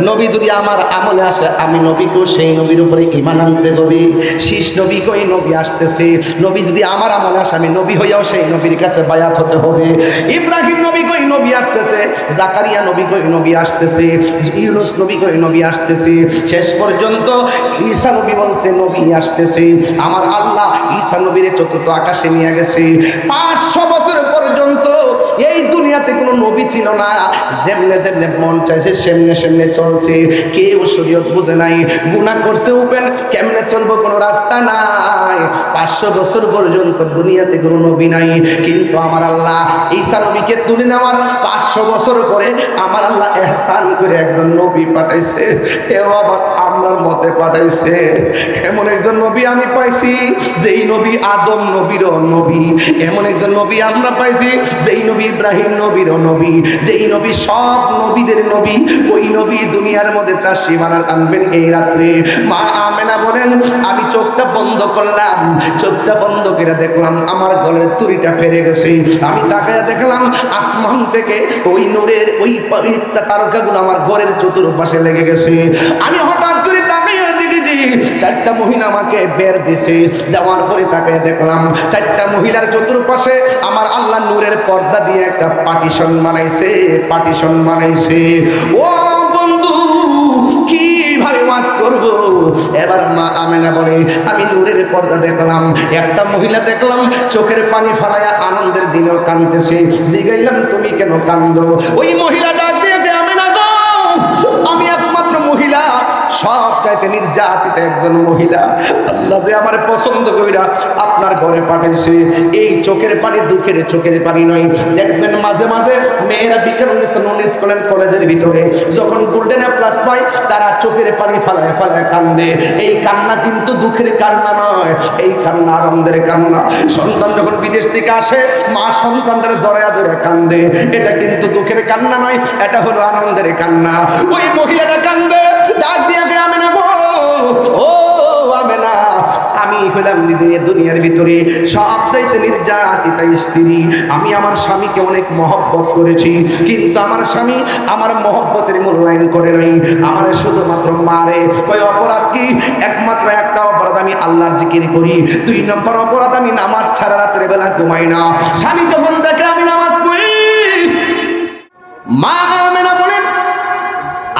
নবী যদি আমার আমলে আসে আমি নবীকেও সেই নবীর উপরে ঈমান আনতে হবে। শীষ নবী কই নবী আসতেছে, নবী যদি আমার আমলে আসে আমি নবী হইয়াও সেই নবীর কাছে বায়াত হতে হবে। ইব্রাহিম নবী কই নবী আসতেছে, জাকারিয়া নবী কই নবী আসতেছে, ইউনূস নবী কই নবী আসতেছে, শেষ পর্যন্ত ঈসা নবী বলছে নবী আসতেছে। আমার আল্লাহ ঈসা নবীর চতুর্থ আকাশে নিয়ে গেছে। 500 বছর পর্যন্ত এই দুনিয়াতে কোনো নবী ছিল না, যেমনে যেমনে মন চাইছে সেমনে সেমনে চলছে। কেউ শরীয়ত বুঝে নাই, গুনাহ করছে উপেন কেমনে চলবো কোনো রাস্তা নাই। 500 বছর পর্যন্ত দুনিয়াতে কোনো নবী নাই, কিন্তু আমার আল্লাহ ঈসা নবীকে তুলে নেওয়ার 500 বছর পরে আমার আল্লাহ ইহসান করে একজন নবী পাঠাইছে। এও আবার আমার মতে পাঠাইছে। এমন একজন নবী আমি পাইছি যেই নবী আদম নবীরও নবী, এমন একজন নবী আমরা পাইছি যেই নবী ইব্রাহিম নবীরও নবী, যেই নবী সব নবীদের নবী। ওই নবী দুনিয়ার মধ্যে তার সীমানা আনবেন এই রাত্রে। মা আমেনা বলেন আমি চোখটা বন্ধ করলাম, চোখটা বন্ধ করে দেখলাম আমার গলের তুড়িটা ফেরে গেছে। আমি তাকায় দেখলাম আসমান থেকে ওই নূরের ওই তারকাগুলো আমার ঘরের চতুর্পাশে লেগে গেছে। আমি হঠাৎ করে তাকায় দেখেছি 4টা মহিলা আমাকে বের দিছে, দেওয়ার পরে তাকায় দেখলাম 4টা মহিলার চতুর্পাশে আমার আল্লাহ নূরের পর্দা দিয়ে একটা পার্টিশন বানাইছে, পার্টিশন বানাইছে। ও বন্ধু কিভাবে ওয়াজ করব? এবার মা আমেনা বলে আমি নূরের পর্দা দেখলাম, একটা মহিলা দেখলাম চোখের পানি ফালায়া আনন্দের দিনেও কাঁদতেছে। জিগাইলাম তুমি কেন কান্দো? ওই মহিলা ডাক দিয়ে আমেনা গো আমি একমাত্র মহিলা, সব চাইতে নির্যাতিত একজন মহিলা। আল্লাহ যে আমার পছন্দ কইরা আপনার ঘরে পাঠাইছে। এই চোখের পানি দুঃখের চোখের পানি নয়। দেখবেন মাঝে মাঝে মেয়েরা কলেজের ভিতরে যখন গোল্ডেন প্লাস পায় তারা চোখের পানি ফালায় ফালায় কান্দে। এই কান্না কিন্তু দুঃখের কান্না নয়, এই কান্না আনন্দের কান্না। সন্তান যখন বিদেশ থেকে আসে মা সন্তানদের জড়ায়া ধরে কান্দে, এটা কিন্তু দুঃখের কান্না নয়, এটা হলো আনন্দের কান্না। ওই মহিলাটা কান্দে, ডাক দিয়ে আমেনা গো ও আমেনা আমি হলাম দুনিয়ার ভিতরে সবচাইতে নির্যাতিতা স্ত্রী। আমি আমার স্বামীকে অনেক মহব্বত করেছি, কিন্তু আমার স্বামী আমার মহব্বতের মূল্যায়ন করে নাই, আমার শুধুমাত্র মারে। ওই অপরাধ কি? একমাত্র একটা অপরাধ আমি আল্লাহর জিকির করি, 2 নম্বর অপরাধ আমি নামাজ ছাড়া রাতের বেলা ঘুমাই না। স্বামী যখন দেখে আমি নামাজ পড়ি, মা আমেনা বলেন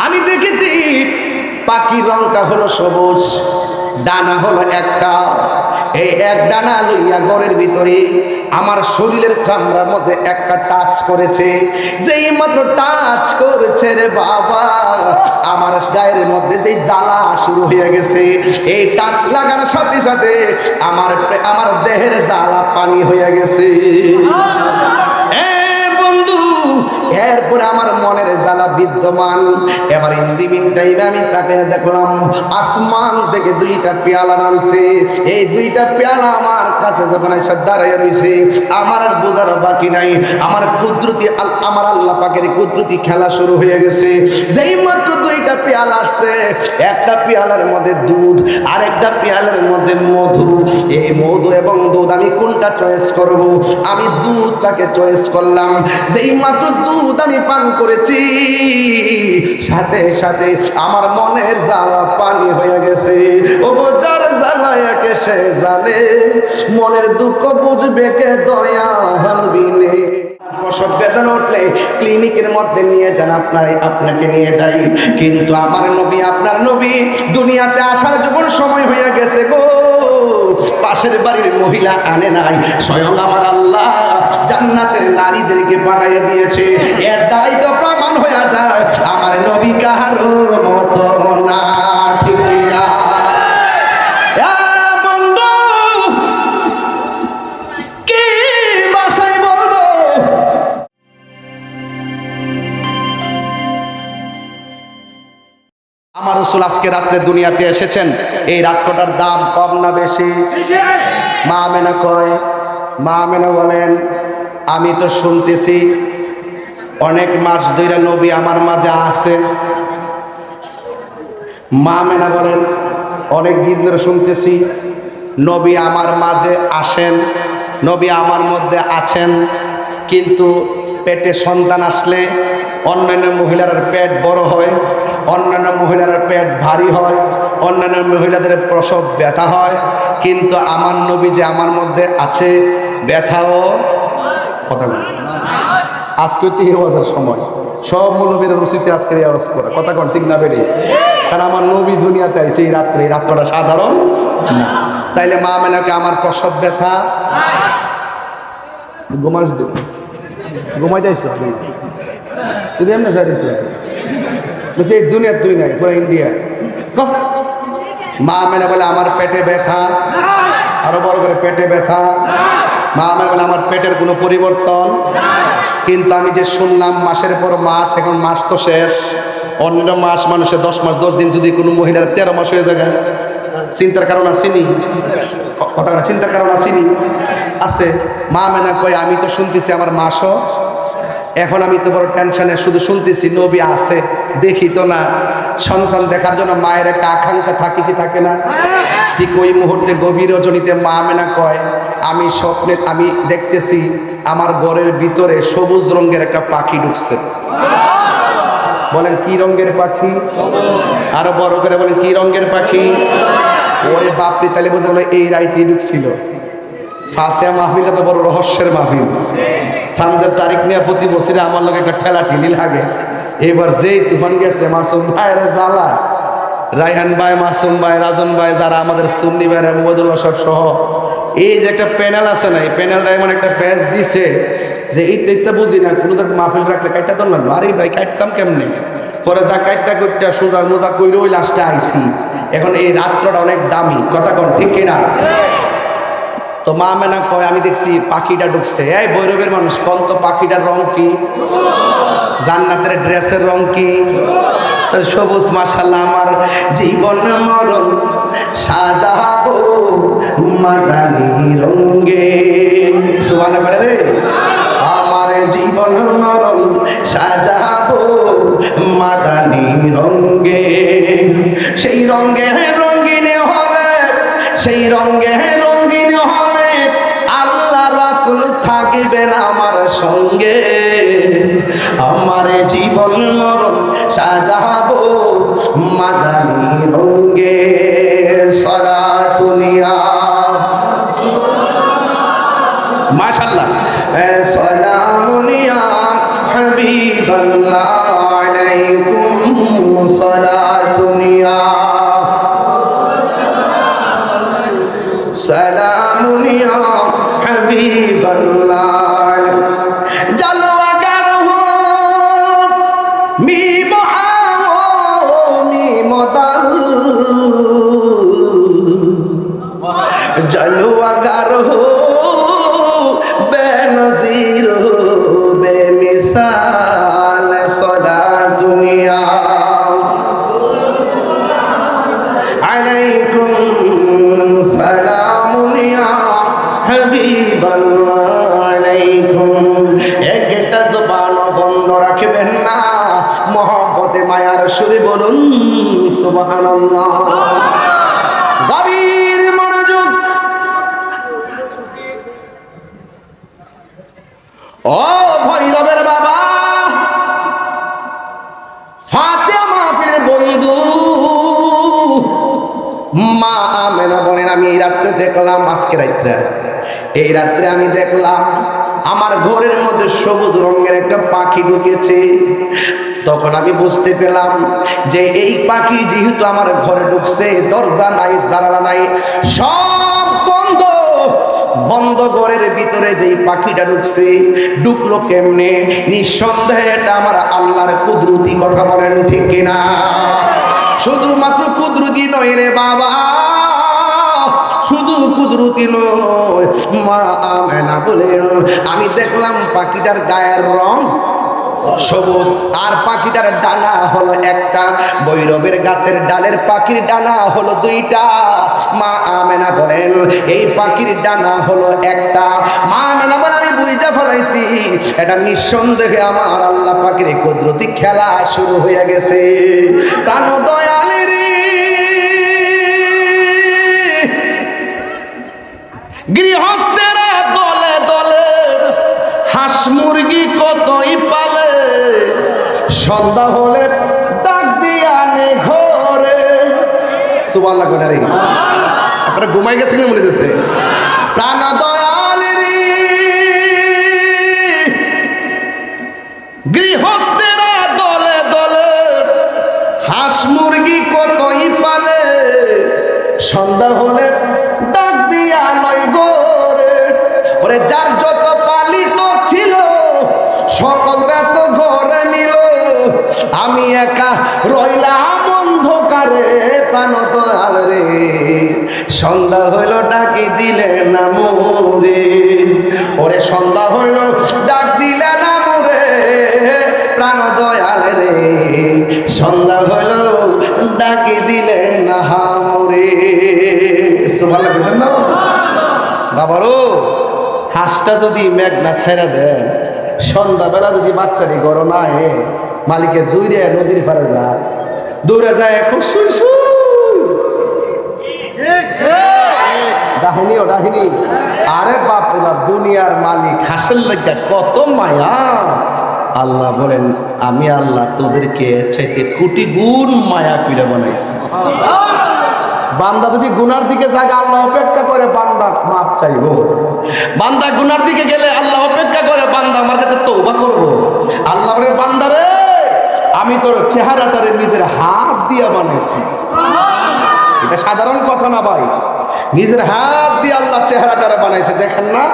আমি দেখেছি পাখির রংটা হলো সবুজ, ডানা হলো একটা, এই এক ডানা লইয়া ঘরের ভিতরে আমার শরীরের চামড়ার মধ্যে একটা টাচ করেছে। যেই মাত্র টাচ করেছে রে বাবা আমার গায়ের মধ্যে যে জ্বালা শুরু হয়ে গেছে। এই টাচ লাগার সাথে সাথে আমার দেহের জ্বালা পানি হয়ে গেছে। এরপরে আমার মনের জ্বালা বিদ্যমান। এবার ইন্দিমিন টাইমে আমি তাকে দেখলাম আসমান থেকে 2টা পেয়ালা নামছে। এই 2টা পেয়ালা আমার কাছে যখন এসে দাঁড়ায় রয়েছে আমার আর বোঝার বাকি নাই, আমার কুদরতি আমার আল্লাহ পাকের কুদরতি খেলা শুরু হয়ে গেছে। যেই মাত্র 2টা পেয়ালা আসছে, একটা পেয়ালার মধ্যে দুধ আর একটা পেয়ালার মধ্যে মধু। এই মধু এবং দুধ আমি কোনটা চয়েস করব? আমি দুধটাকে চয়েস করলাম। যেই মাত্র দুধ আমি পান করেছি সাথে সাথে আমার মনের জ্বালা পানি হয়ে গেছে। ও যার জ্বালায়াকে সে জানে, মনের দুঃখ বুঝবে কে দয়াল বিনে। প্রসব বেদনা উঠলে ক্লিনিকের মধ্যে নিয়ে যান, আপনাকে নিয়ে যাই, কিন্তু আমার নবী আপনার নবী দুনিয়াতে আসার যখন সময় হয়ে গেছে গো, পাশের বাড়ির মহিলা আনে নাই, স্বয়ং আমার আল্লাহ জান্নাতের নারীদেরকে পাঠিয়ে দিয়েছে। এর দ্বারাই তো প্রমাণ হয়ে যায় আমার নবী কারো মতো না। ঠিক না বন্ধু? কি ভাষায় বলবো? আমার রাসূল আজকে রাত্রে দুনিয়াতে এসেছেন, এই রাত্রটার দাম কম না বেশি? মা আমেনা কয়, মা আমেনা বলেন আমি তো শুনতেছি অনেক মাস ধরে নবী আমার মাঝে আছে। মা আমেনা বলেন অনেক দিন ধরে শুনতেছি নবী আমার মাঝে আসেন, নবী আমার মধ্যে আছেন, কিন্তু পেটে সন্তান আসলে অন্যান্য মহিলার পেট বড় হয়, অন্যান্য মহিলার পেট ভারী হয়, অন্যান্য মহিলাদের প্রসব ব্যথা হয়, কিন্তু আমার নবী যে আমার মধ্যে আছে, ব্যথাও কথা বলে। আজকে তো এই আওয়াজের সময়, সব নবীর রুচিতে আজকে এই আওয়াজ করা কথা কন ঠিক না বেরিয়ে, কারণ আমার নবী দুনিয়াতে আইছে এই রাত্রে, এই রাত্রটা সাধারণ না। তাইলে মা মেনাকে আমার প্রসব ব্যথা ঘুমাস দু ঘুমাই যাইছ যদি এমনি সারিছে বলছে এই দুনিয়ার তুই নাই পুরো ইন্ডিয়া। মা মেনা বলে আমার পেটে ব্যথা, আরো বড় করে পেটে ব্যথা। মা মেনা বলে আমার পেটের কোনো পরিবর্তন, কিন্তু আমি যে শুনলাম মাসের পর মাস, এখন মাস তো শেষ, অন্য মাস মানুষের 10 মাস 10 দিন, যদি কোনো মহিলার 13 মাস হয়ে যায়, চিন্তার কারণ আসেনি কথা, চিন্তার কারণ আসেনি আছে। মা মেনা কয় আমি তো শুনতেছি আমার মাসও, এখন আমি তো বড় টেনশনে, শুধু শুনতেছি নবী আছে, দেখি তো না। সন্তান দেখার জন্য মায়ের একটা আকাঙ্ক্ষা থাকে কি থাকে না? ঠিক ওই মুহূর্তে গভীর রজনীতে মা মেনা কয় আমি স্বপ্নে আমি দেখতেছি আমার ঘরের ভিতরে সবুজ রঙের একটা পাখি ঢুকছে। বলেন কি রঙের পাখি? আরো বড় করে বলেন কি রঙের পাখি? ওরে বাপরি, তাহলে বোঝা গেল এই রাইতে ঢুকছিল। ফাতেহা মাহফিলটা তো বড় রহস্যের মাহফিল। চাঁদের তারিখ নিয়ে প্রতি বছরে আমার লোক একটা ঠেলা ঠেলি লাগে। এবার যেই তুফান গেছে, মাসুম ভাইয়ের জ্বালা, রায়হান ভাই, মাসুম ভাই, রাজন ভাই, যারা আমাদের সুন্নি ভাইরা, মুবাদুল্লাহ সব সহ, এই যে একটা প্যানেল আছে না, এই প্যানেলটা এমন একটা প্যাচ দিছে যে এইটা বুঝি না, কোনো মাহফিল রাখলে কাটটা তো লাগলো, আরে ভাই কাটতাম কেমনে, পরে যা কাটটা করতে সোজা মোজা কইরে ওই লাস্টে আইছি। এখন এই রাত্রটা অনেক দামি কথা কন ঠিক কিনা? তো মা মেনা কয় আমি দেখছি পাখিটা ঢুকছে। এই ভৈরবের মানুষ কোন তো পাখিটার রং কি? জান্নাতের ড্রেসের রং কি? সবুজ। মাশাআল্লাহ, আমার জীবন মরণ সাজাবো মাদানী রঙে, সুবহানাল্লাহ বলে রে। আমার জীবন মরণ সাজাবো মাদানী রঙে, সেই রঙে রঙিন হলে, সেই রঙে রঙিন হলে আল্লাহ রাসূল থাকবেন আমার সঙ্গে। আমার জীবন মরণ সাজাবো মাদানী রঙে, সালাতুনিয়া মাশাআল্লাহ, সালামুনিয়া হাবিবাল্লাহ আলাইকুম সালাতুনিয়া, সালামুনিয়া হাবিবাল্লাহ। জালওয়াগার হো মিম আও মিম দাল, জালওয়াগার হো বেনজির বেমিসাল সালাতুনিয়া আলাইকুম সালামুনিয়া হাবিবাল্লাহ আলাইকুম। একটা জবান বন্ধ রাখবেন না, মহব্বতে মায়ার সুরে বলুন সুবহানাল্লাহ। গভীর মনোযোগ। ও ভৈরবের বাবা, ফাতেহা মাহফিলের বন্ধু মা আমেনা বলেন আমি এই রাত্রে দেখলাম, আজকে রাত্রে, এই রাত্রে আমি দেখলাম আমার ঘরের মধ্যে সবুজ রঙের একটা পাখি ঢুকেছে। তখন আমি বুঝতে পেলাম যে এই পাখি যেহেতু আমার ঘরে ঢুকছে, দরজা নাই, জানালা নাই, সব বন্ধ, বন্ধ ঘরের ভিতরে যেই পাখিটা ঢুকছে, ঢুকলো কেমনে? নিঃসন্দেহে এটা আমার আল্লাহর কুদরতি, কথা বলেন ঠিক কিনা? শুধুমাত্র কুদরতি নয় রে বাবা, শুধু কুদরতি নয়। মা আমেনা বলেন আমি দেখলাম পাখিটার গায়ের রং সবুজ, আর পাখিটার ডানা হলো একটা, ভৈরবের গাছের ডালের পাখির ডানা হলো দুইটা। মা আমেনা বলেন এই পাখির ডানা হলো একটা। মা আমেনা বলেন আমি বুঝা ফেলাইছি এটা নিঃসন্দেহে আমার আল্লাহ পাখির কুদরতি খেলা শুরু হয়ে গেছে। প্রাণ দয়ালের গৃহস্থেরা দলে দলে হাঁস মুরগি কতই পালে, সন্ধ্যা হলে ডাক দিয়া সুবহানাল্লাহ কইনা রে আপনারা ঘুমাই গেছেন মনে হইতেছে প্রাণ দয়াল রে গৃহস্থেরা দলে দলে হাঁস মুরগি কতই পালে সন্ধ্যা হলে ডাক দিয়া লয় গোরে ওরে যার যত পালিত ছিল সকলরা তো ঘরে নিল আমি একা রইলাম অন্ধকারে প্রাণ দয়াল রে সন্ধ্যা হইল ডাকি দিলে না মোরে ওরে সন্ধ্যা হইল ডাক দিলে না মোরে প্রাণ দয়াল রে সন্ধ্যা হইল ডাকি দিলে না মোরে সুবহানাল্লাহ বাবারো হাঁসটা যদি মেঘনা ছেড়ে দেন সন্ধ্যাবেলা যদি বাচ্চাটি গড় না হে মালিকের দৌড়ে নদীর পারে যায় দৌড়ে যায় এখন শুই ডাহিনী ও ডাহিনী আরে বাপ রে বাপ দুনিয়ার মালিক হাঁসের লেগা কত মায়া আল্লাহ বলেন আমি আল্লাহ তোদেরকে চাইতে কোটি গুণ মায়া করে বানাইছি বান্দা যদি গুনার দিকে জায়গা আল্লাহ অপেক্ষা করে বান্দা মাপ চাইবো বান্দা গুনার দিকে গেলে আল্লাহ অপেক্ষা করে বান্দা আমার কাছে তওবা করবো আল্লাহ বলে বান্দা রে আমি তোর চেহারাটারে নিজের হাত দিয়ে বানাইছি এটা সাধারণ কথা না ভাই নিজের হাত দিয়ে আল্লাহ চেহারাটারে বানাইছে দেখেন না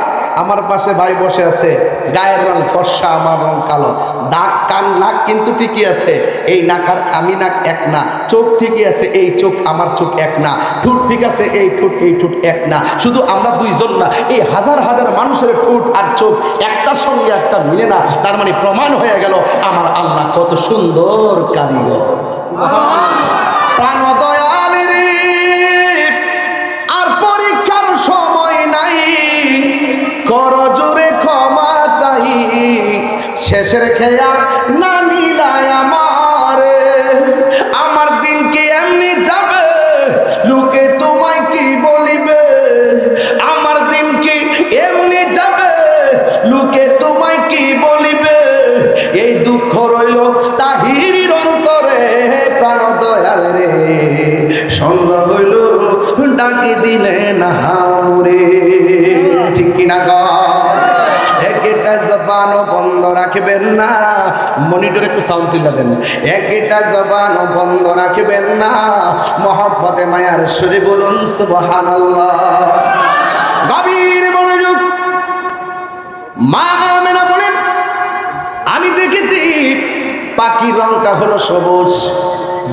আমার পাশে ভাই বসে আছে গায়ের রং ফর্সা আমার রং কালো দাগ কান নাক কিন্তু ঠিকই আছে এই নাক আর আমি নাক এক না চোখ ঠিকই আছে এই চোখ আমার চোখ এক না ঠোঁট ঠিক আছে এই ঠোঁট এক না শুধু আমরা দুইজন না এই হাজার হাজার মানুষের ঠোঁট আর চোখ একটার সঙ্গে একটা মিলে না তার মানে প্রমাণ হয়ে গেল আমার আল্লাহ কত সুন্দর কারিগর প্রাণ দয়াল রে আর পরীক্ষার সময় নাই কর জোরে ক্ষমা চাই শেষের খেয়া না নিলায় আমার দিন কি এমনি যাবে লোকে তোমায় কি বলিবে আমার দিন কি এমনি যাবে লোকে তোমায় কি বলিবে এই দুঃখ রইল তাহিরির অন্তরে প্রাণ দয়াল রে সন্ধ্যা হইল ডাকি দিলে না হামরে ঠিক কিনা একটা জবানও বন্ধ রাখবেন না মনিটর একটু সাউন্ড তুলে দেন একটা জবানও বন্ধ রাখবেন না মহব্বতে মায়ার সুরে বলুন সুবহানাল্লাহ গভীর মনোযোগ মা আমেনা বলেন আমি দেখেছি পাখির রংটা হলো সবুজ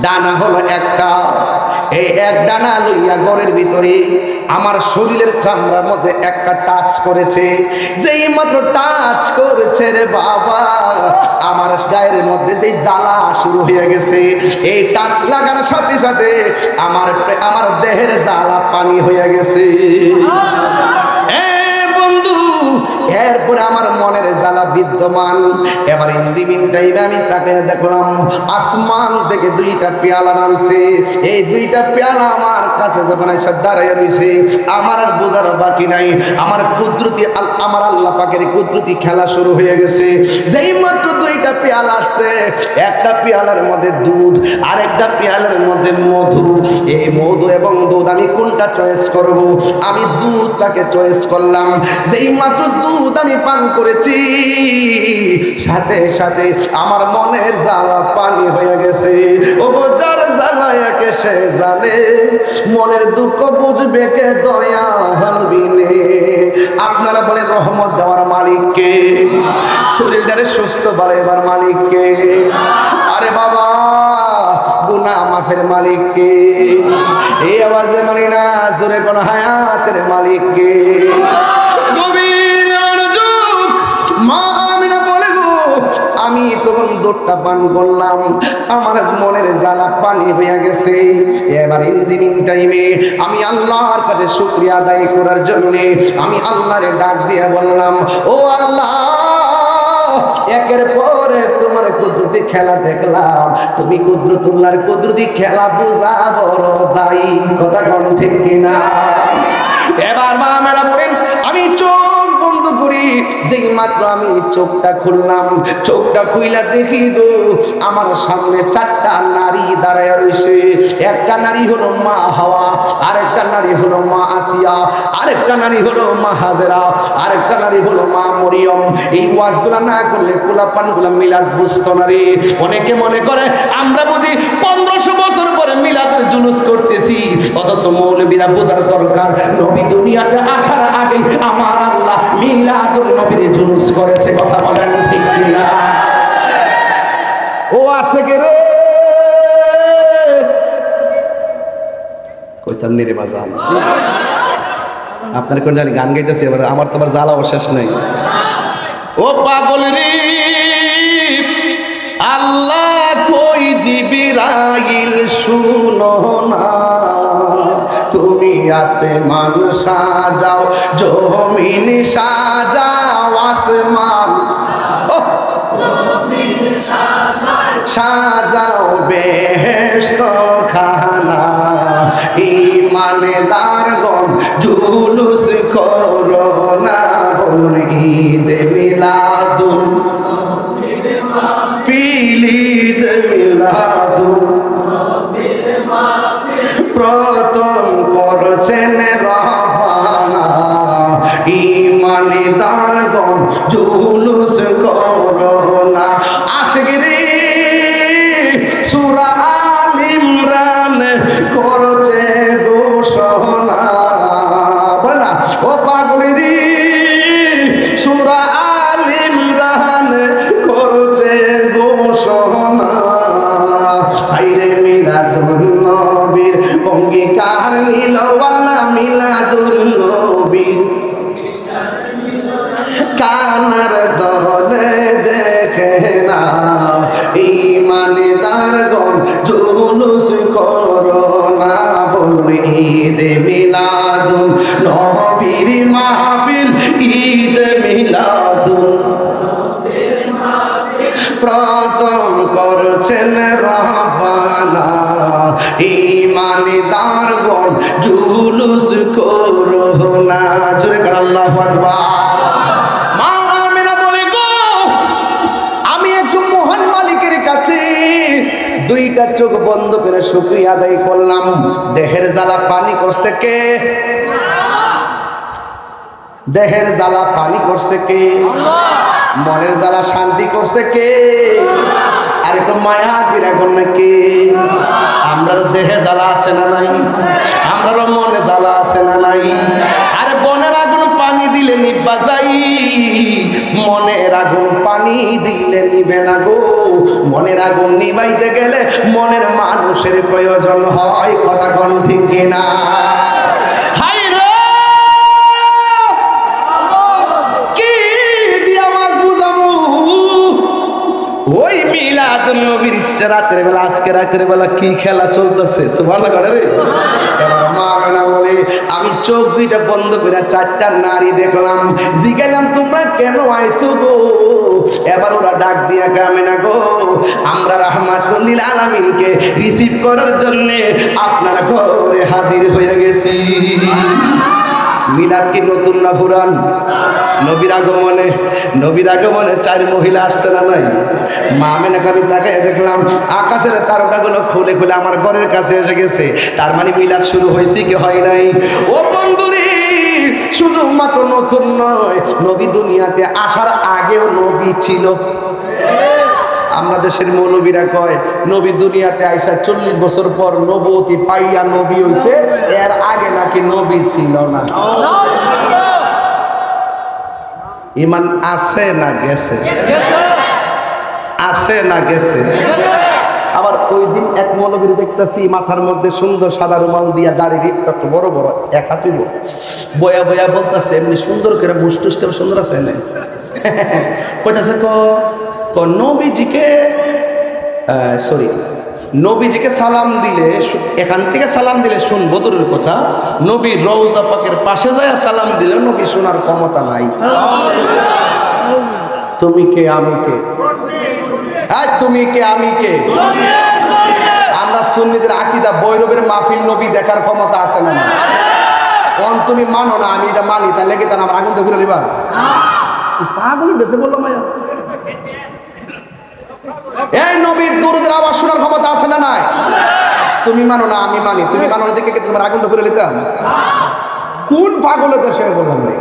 ডানা হলো একটা এই এক ডানা লইয়া ঘরের ভিতরে আমার শরীরের চামড়ার মধ্যে একটা টাচ করেছে যেই মাত্র টাচ করেছে রে বাবা আমার গায়ের মধ্যে যে জ্বালা শুরু হয়ে গেছে এই টাচ লাগার সাথে সাথে আমার দেহের জ্বালা পানি হয়ে গেছে এরপরে আমার মনের জ্বালা বিদ্যমান এবার ইন্দিমিন টাইমে আমি তাকে দেখলাম আসমান থেকে দুইটা পেয়ালা নামছে এই দুইটা পেয়ালা আমার কাছে যখন এসে দাঁড়িয়ে রয়েছে আমার আর বোঝার বাকি নাই আমার কুদরতি আমার আল্লাহ পাকের কুদরতি খেলা শুরু হয়ে গেছে যেই মাত্র দুইটা পেয়ালা আসছে একটা পেয়ালার মধ্যে দুধ আর একটা পেয়ালার মধ্যে মধু এই মধু এবং দুধ আমি কোনটা চয়েস করব আমি দুধটাকে চয়েস করলাম যেই মাত্র দুধ আমি পান করেছি সাথে সাথে আমার মনের জ্বালা পানি হয়ে গেছে ও যার জ্বালায় কে সে জানে মনের দুঃখ বুঝবে কে দয়া হালবিনে আপনারা বলেন রহমত দেওয়ার মালিককে শরীরটারে সুস্থ বাড়াইবার মালিককে আরে বাবা গুনাহ মাফের মালিককে এই আওয়াজে মানি না জোরে কোন হায়াতের মালিককে মা আমিনা বলে গো আমি তখন দুধটা পান করলাম আমার মনের জ্বালা পানি হয়ে গেছে এবার ইন্দিমিন টাইমে আমি আল্লাহর কাছে শুকরিয়া আদায় করার জন্য আমি আল্লাহরে ডাক দিয়ে বললাম ও আল্লাহ একের পরে তোমার কুদরতি খেলা দেখলাম তুমি কুদরতুল্লাহর কুদরতি খেলা বোঝা বড় দায়ী কথা কোন ঠিক কিনা এবার মা মেলা বলেন আমি চোখ বন্ধ করে বন্ধুরি যেই মাত্র আমি চোখটা খুললাম, চোখটা খুইলা দেখি গো আমার সামনে চারটা নারী দাঁড়ায় রয়েছে। একটা নারী হলো মা হাওয়া, আরেকটা নারী হলো মা আসিয়া, আরেকটা নারী হলো মা হাজেরা, আরেকটা নারী হলো মা মরিয়ম। এই ওয়াজগুলা না করলে পোলাপানগুলা মিলাদ বুঝতো না রে। অনেকে মনে করে আমরা বুঝি 1500 বছর পরে মিলাদের জুলুস করতেছি, অথচ মৌলবীরা বোঝার দরকার নবী দুনিয়াতে আসার আগে আমার আল্লাহ মিলাদুন নবীর জুলুস করেছে। কথা বলেন ঠিক কিনা? ও আশেকে রে কইতাম নি রে বাজান, আপনার কোন জানি গান গাইতেছি এবার, আমার তো আবার জ্বালা শেষ নেই। ও পাগল রে আল্লাহ কই জিবরাইল শুনো না, তুমি আসমান সাজাও জমিন সাজাও, আসমান সাজাও বেহেশত খানা, ইমানদারগণ জুলুস করো না, বলুন ঈদ মিলাদুন ঈদ মিলাদুন প্রথম করছেন রহমানা, ইমানদারগণ জুলুস করো না। আশিকরে সূরা আল ইমরান করছে ঘোষণা, বল না ও পাগলেরি সূরা আল ইমরান করছে ঘোষণা, হাইরে মিলাদুন নবীর অঙ্গীকার নিল আল্লাহ, মিলাদুন নবীর কানার দলে দেখে না, ইমানদারগণ জুলুস করো না, বলুন ঈদ মিলাদুন নবীর মাহফিল, ঈদ মিলাদুন প্রথম করছেন রহমানা, ইমানদারগণ জুলুস করো না। জোরে কর আল্লাহু আকবার। মা আমিনা বলে গো আমি একটু মহান মালিকের কাছে দুইটা চোখ বন্ধ করে শুকরিয়া আদায় করলাম। দেহের জ্বালা পানি করছে কে? দেহের জ্বালা পানি করছে কে? মনের জ্বালা শান্তি করছে কে? আর একটু মায়া বিরা করলে কে? আমরারও দেহে জ্বালা আছে না নাই? আমরারও মনে জ্বালা আছে না নাই? আরে বনের আগুন পানি দিলে নিভা যাই, মনের আগুন পানি দিলে নিবে না গো। মনের আগুন নিবাইতে গেলে মনের মানুষের প্রয়োজন হয়। কথা কোন ঠিক কিনা? ওই মিলাদুন নবীর রাতের বেলা, আজকে রাতের বেলা কি খেলা চলতেছে সুবহানাল্লাহ করে রে। এবার মা আমিনা বলে আমি চোখ দুইটা বন্ধ করে চারটা নারী দেখলাম, জিজ্ঞাসলাম তোমরা কেন আইছো গো? এবার ওরা ডাক দিয়া আমিনা গো আমরা রাহমাতুল লিল আলামিনকে রিসিভ করার জন্য আপনার ঘরে হাজির হয়ে গেছি। মিলাদ কি নতুন না পুরান? নবীর আগমনে চার মহিলা আসছে না নাই? মা আমিনাকে আমি তাকে দেখলাম আকাশের তারকাগুলো খুলে খুলে আমার ঘরের কাছে এসে গেছে। তার মানে মিলাদ শুরু হয়েছে কি হয় নাই? ও বন্ধুরে শুধুমাত্র নতুন নয়, নবী দুনিয়াতে আসার আগেও নবী ছিল। আমরা দেশের মৌলবীরা কয় নবী দুনিয়াতে আইসা 40 বছর পর নবুয়তি পাইয়া নবী হইছে, এর আগে নাকি নবী ছিল না। ইমান আছে না গেছে? আছে না গেছে? আবার ওই দিন এক মৌলবীর দেখতেছি মাথার মধ্যে সুন্দর সাদা রুমাল দিয়া দাঁড়িয়ে একটু বড় বড় এক হাতুইব বয়া বয়া বলতেছে এমনি সুন্দর করে মুষ্টুষ্ট সুন্দর আছে না কইতাছে ক নবীজিকে নবীজিকে সালাম দিলে, এখান থেকে সালাম দিলে শুনবো দূরের কথা, নবী রওজা পাকের পাশে যায় সালাম দিলে নবী শোনার ক্ষমতা নাই। তুমি কে আমি কে? তুমি কে আমি কে? আমরা সুন্নিদের আকীদা বৈরবের মাহফিল নবী দেখার ক্ষমতা আছে না? কোন তুমি মানো না, আমি এটা মানি, তাহলে কি তার আগুন তো ঘুরে নিবা? পাগলের দেশে বললাম মায়া। এই নবীর দুরুদের আওয়াজ শোনার ক্ষমতা আছে না নাই? তুমি মানো না আমি মানি, তুমি মানো না দেখে তোমার আগুন তো করে নিতাম। কোন পাগলের দেশে বললাম নাই?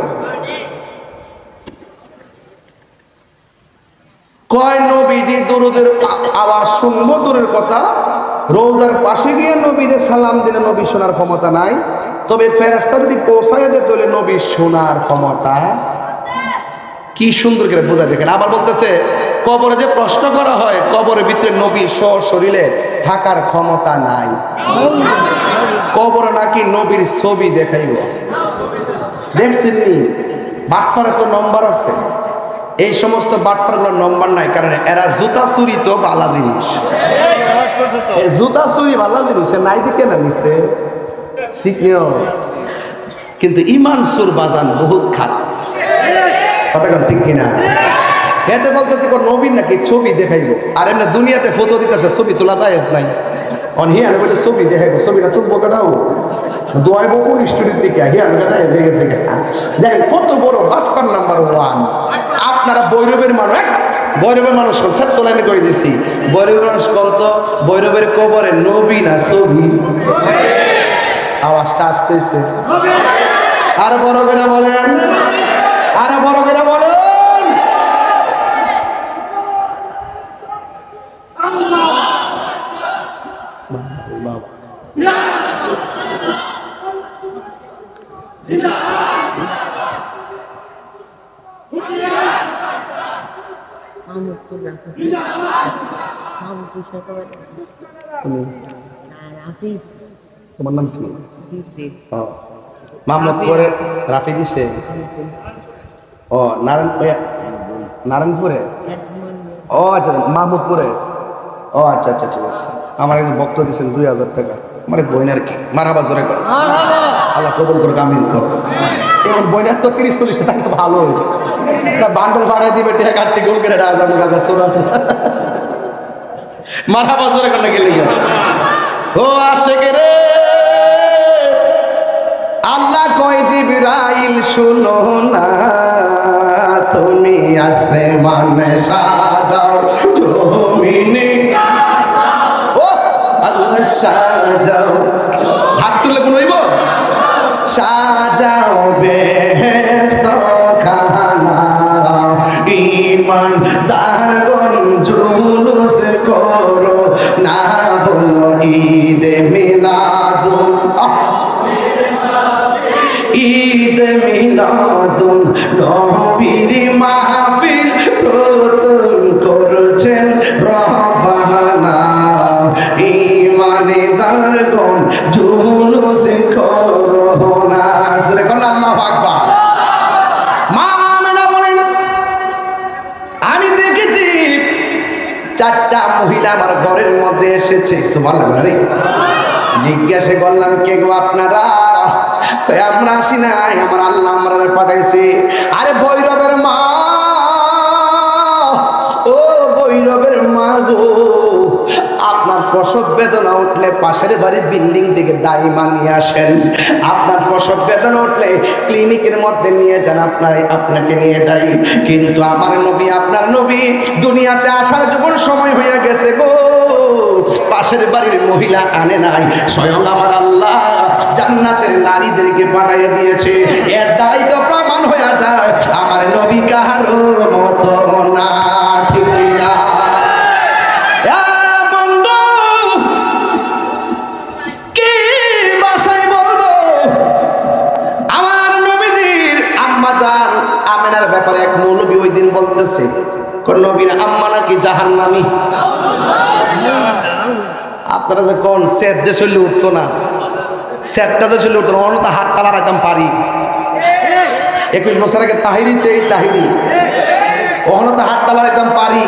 কয় নবীজি দুরুদের আওয়াজ শুনবো দূরের কথা, রোজার পাশে গিয়ে নবীরে সালাম দিলে নবী শোনার ক্ষমতা নাই, তবে ফেরেশতা যদি পৌঁছায় দেয় তাহলে নবী শোনার ক্ষমতা। কি সুন্দর করে বোঝা দেখেন। আবার বলতেছে কবরে যে প্রশ্ন করা হয়, কবরের ভিতরে নবী শরীরে থাকার ক্ষমতা নাই। কবরে নাকি নবীর ছবি দেখাইব। দেখছেন নি? বাটপারে তো নম্বর আছে, এই সমস্ত বাটপারগুলোর নম্বর নাই, কারণ এরা জুতা চুরি তো ভালো জিনিস, জুতা চুরি ভালো জিনিস নাই দিকে না নিছে, ঠিক নিও। কিন্তু ইমান সুর বাজান বহুত খারাপ, কথা কোন ঠিক কিনা? এতে বলতেছে কোন নবীর নাকি ছবি দেখাইব, আর এমনি দুনিয়াতে ফটো দিতেছে ছবি তোলা যায় নাই, অনহিয়ারে বলে ছবি দেখাইব, ছবিটা তুলবো কেটাও দোয়াইব কোন স্টুডিওর দিকে হিয়ার যায় গেছে। দেখেন কত বড় বাটপার নাম্বার 1। আপনারা বৈরবের মানুষ, বৈরবের মানুষ সেট তোলাইনে করে দিছি, বৈরবের মানুষ বলতো বৈরবের কবরে নবী না ছবি। আওয়াজটা আসতেছে, আরো বড় করে বলেন, আরো বড় করে বলেন। তোমার নাম কি? মোহাম্মদপুরে রাফি দিছে। ও নারায়ণপুরে, ও আচ্ছা মাহমুদপুরে, ও আচ্ছা আচ্ছা ঠিক আছে। আমার একজন বক্ত দিয়েছেন 2000 টাকা, আমার বইনার কি মারহাবা জোরে কর, আল্লাহ কবুল করে আমিন কর। এখন বইনার তো 30-40 টাকা ভালো, বান্ডেল ভাড়ায় দিবে টাকা কাটতে গোল করে রাজাম গাদা সোনা, মারহাবা জোরে কর না গেলে ও আশেক রে। আল্লাহ কয় জিবরাইল শুনো না, তুমি আসমানে সাজাও জমিনে ও আল্লাহ সাজাও, হাত তুলে কোন হইব সাজাও বেহেশত খানা, ঈমান দারগণ জুলুস করো না, বলো ঈদ মিলাদুন, ঈদ মিলাদুন নবীর মাহফিল প্রতুল করছেন রবানা, ঈমানে দারগণ জুলুস করো না। সুরে কোন আল্লাহু আকবার। মা আমেনা বলেন আমি দেখেছি 4টা মহিলা আমার ঘরের মধ্যে এসেছে, সুবহানাল্লাহ। জিজ্ঞাসা করলাম কে গো আপনারা? আমরা আসি নাই, আমার আল্লাহ আমরা পাঠাইছে। আরে ভৈরবের মা, ও ভৈরবের মা গো, আপনার প্রসব বেদনা উঠলে পাশের বাড়ির বিল্ডিং থেকে দাইমা নিয়ে আসেন, আপনার প্রসব বেদনা উঠলে ক্লিনিকের মধ্যে নিয়ে যান, আপনাকে নিয়ে যাই। কিন্তু আমার নবী, আপনার নবী দুনিয়াতে আসার যখন সময় হয়ে গেছে গো, পাশের বাড়ির মহিলা আনে নাই, স্বয়ং আমার আল্লাহ জান্নাতের নারীদেরকে পাঠিয়ে দিয়েছে। এর দ্বারাই তো প্রমাণ হয়ে যায় আমার নবী কাহারো মতো না, ঠিক না? বন্ধু কি ভাষায় বলবো, আমার নবীজির আম্মা জান আমেনার ব্যাপারে এক মৌলবী ওই দিন বলতেছে নবীর আম্মা নাকি জাহান্নামী। আপনারা যে কোন সেট যে চলে উঠতো না, সেটটা যে চলে উঠতো না, অন্য হাত তালা রাখতাম পারি। 21 বছর আগে তাহিরিতে এই তাহিরি, অন্য তো হাত তালা রাখতাম পারি।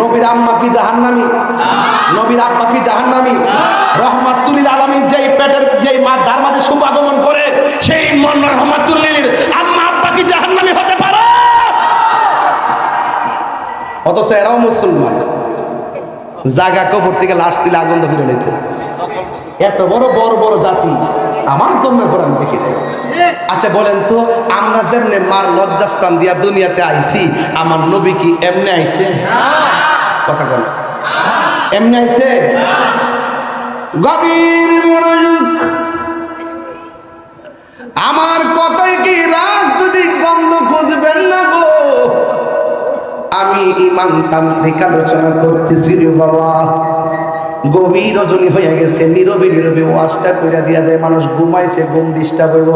নবীর আম্মা কি জাহান্নামী? নবীর আব্বা কি জাহান্নামী? রহমাতুল লিল আলামিন যেই পেটের যেই মা যার মাঝে শুভ আগমন করে, সেই রহমাতুল লিল আম্মা আব্বা কি জাহান্নামী হতে পারে? অথচ এরাও মুসলমান, জায়গা কবর থেকে লাশ দিলে আগুন ধরে নিতে। এত বড় বড় বড় জাতি আমার জন্য পর আমি দেখি নাই। আচ্ছা বলেন তো, আমরা যেমনে মার লজ্জাস্থান দিয়া দুনিয়াতে আইছি, আমার নবী কি এমনি আইছে? কথা বল, এমনি আইছে? গভীর মনোযোগ, আমার কথায় কি রাজনৈতিক বন্ধ খুঁজবেন না গো। আমি ইমান তান্ত্রিক আলোচনা করতেছি রে বাবা। গভীর রজনী হয়ে গেছে, নীরবে নীরবে ওয়াজটা কইরা দিয়া যায়, মানুষ ঘুমাইছে, ঘুম ডিস্টার্ব হইব।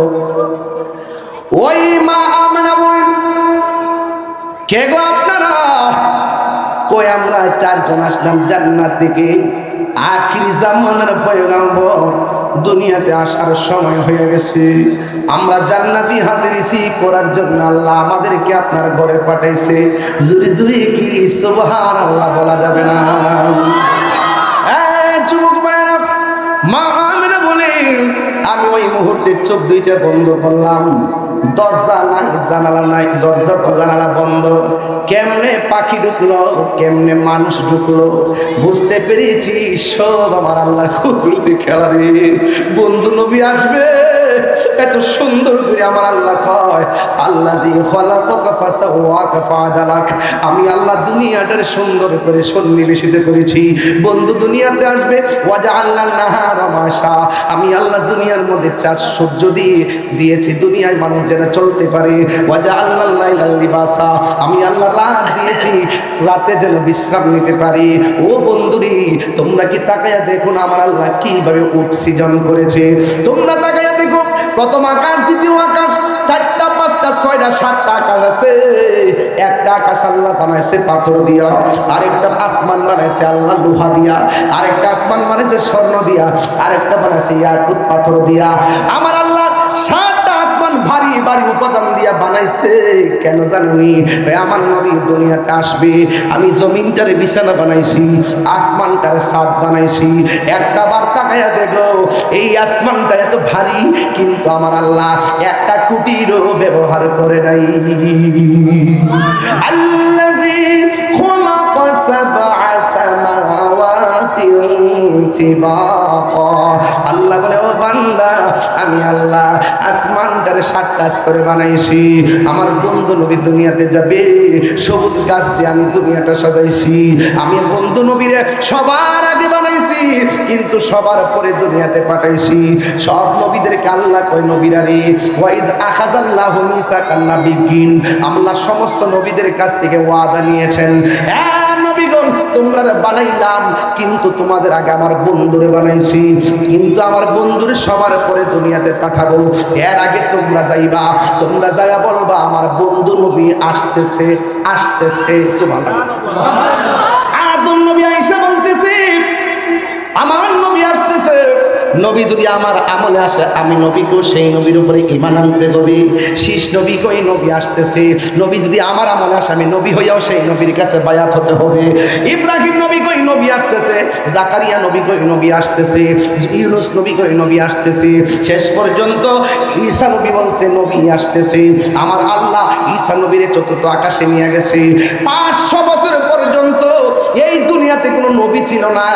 ওই মা আমেনা বলেন, কে গো আপনারা? কই আমরা চারজন আসলাম জান্নাত থেকে, আখির জামানার পয়গম্বর দুনিয়াতে আসার সময় হয়ে গেছে, আমরা জান্নাতি হাদিসি করার জন্য আল্লাহ আমাদেরকে আপনার ঘরে পাঠাইছে। জুরি জুরি কি সুবহানাল্লাহ বলা যাবে না? যুবক ভাইরা, মা আমেনা বলেন, আমি ওই মুহূর্তে চোখ দুইটা বন্ধ করলাম, দরজা নাই, জানালা নাই, দরজা জানালা বন্ধ। কেমনে পাখি ঢুকলো, কেমনে মানুষ ঢুকলো, বুঝতে পেরেছি সব আমার আল্লাহর কুদরতি খেলা রে। বন্ধু নবী আসবে, এত সুন্দর করে আমার আল্লাহ কয়, আল্লাযী খালাকাকা ফাসাওয়াকা ফাআদালাক। আমি আল্লাহ দুনিয়াটার সুন্দর করে সন্নিবেশিত করেছি। বন্ধু দুনিয়াতে আসবে, ওয়াজআলনা নাহারা মাশা। আমি আল্লাহ দুনিয়ার মধ্যে চাঁদ সূর্য দিয়েছি দুনিয়ায় মানুষ যেন চলতে পারে। ওয়াজআলনা লাইলা লিবাসা। আমি আল্লাহ রাত দিয়েছি, রাতে যেন বিশ্রাম নিতে পারি। ও বন্ধুরি, তোমরা কি তাকায়া দেখো না আমার আল্লাহ কিভাবে অক্সিজন করেছে? তোমরা তাকায়া দেখো, প্রথম আকাশ, দ্বিতীয় আকাশ, 4টা 5টা 6টা 7টা আকাশ আছে। একটা আকাশ আল্লাহ বানাইছে পাথর দিয়া, আরেকটা আসমান বানাইছে আল্লাহ লোহা দিয়া, আরেকটা আসমান বানাইছে স্বর্ণ দিয়া, আরেকটা বানাইছে ইয়াকুত পাথর দিয়া। আমার আল্লাহ 7টা আসমান ভারী ভারী উপাদান দিয়া বানাইছে। কেন জানি? আমার নবী দুনিয়াতে আসবে, আমি জমিনটারে বিছানা বানাইছি, আসমানটারে ছাদ বানাইছি। একটা বার তাকায়া দেখো, এই আসমানটা এত ভারী, কিন্তু আমার আল্লাহ একটা কুটিরও ব্যবহার করে নাই। আল্লাযী খালাকা সাবআ সামাওয়াতিন তিবাকা। আল্লাহ বলে, ও বান্দা, আমি আল্লাহ আসমানটারে 7টা স্তরে বানাইছি। আমার বন্ধু নবী দুনিয়াতে যাবে, সবুজ গাছ দিয়ে আমি দুনিয়াটা সাজাইছি। আমি বন্ধু নবীরে সবার আগে বানাইছি, কিন্তু সবার পরে দুনিয়াতে পাঠাইছি। সব নবীদেরকে আল্লাহ কয়, নবীরা রে, ওয়াইজ আখাযাল্লাহু মিসাকান নাবিয়্যিন। আল্লাহ সমস্ত নবীদের কাছ থেকে ওয়াদা নিয়েছেন, নবীগণ তোমরা বানাইলাম, কিন্তু তোমাদের আগে আমার বন্ধুরে বানাইছি, কিন্তু আমার বন্ধুরে সবার পরে দুনিয়াতে পাঠাবো। এর আগে তোমরা যাইবা, তোমরা যাইয়া বলবা আমার বন্ধু নবী আসতেছে, আসতেছে। সুবহানাল্লাহ। আদম নবী আয়েশা বলতেছে, আমার নবী আসতেছে। নবী যদি আমার আমলে আসে, আমি নবীকেও সেই নবীর উপরে ঈমান আনতে হবে। শীষ নবী কই নবী আসতেছে, নবী যদি আমার আমলে আসে, আমি নবী হইয়াও সেই নবীর কাছে বায়াত হতে হবে। ইব্রাহিম নবী কই নবী আসতেছে, জাকারিয়া নবী কই নবী আসতেছে, ইউনূস নবী কই নবী আসতেছে, শেষ পর্যন্ত ঈসা নবী বলছে নবী আসতেছে। আমার আল্লাহ ঈসা নবীরে 4th আকাশে নিয়ে গেছে। 500 বছর পর্যন্ত এই দুনিয়াতে কোনো নবী ছিল না।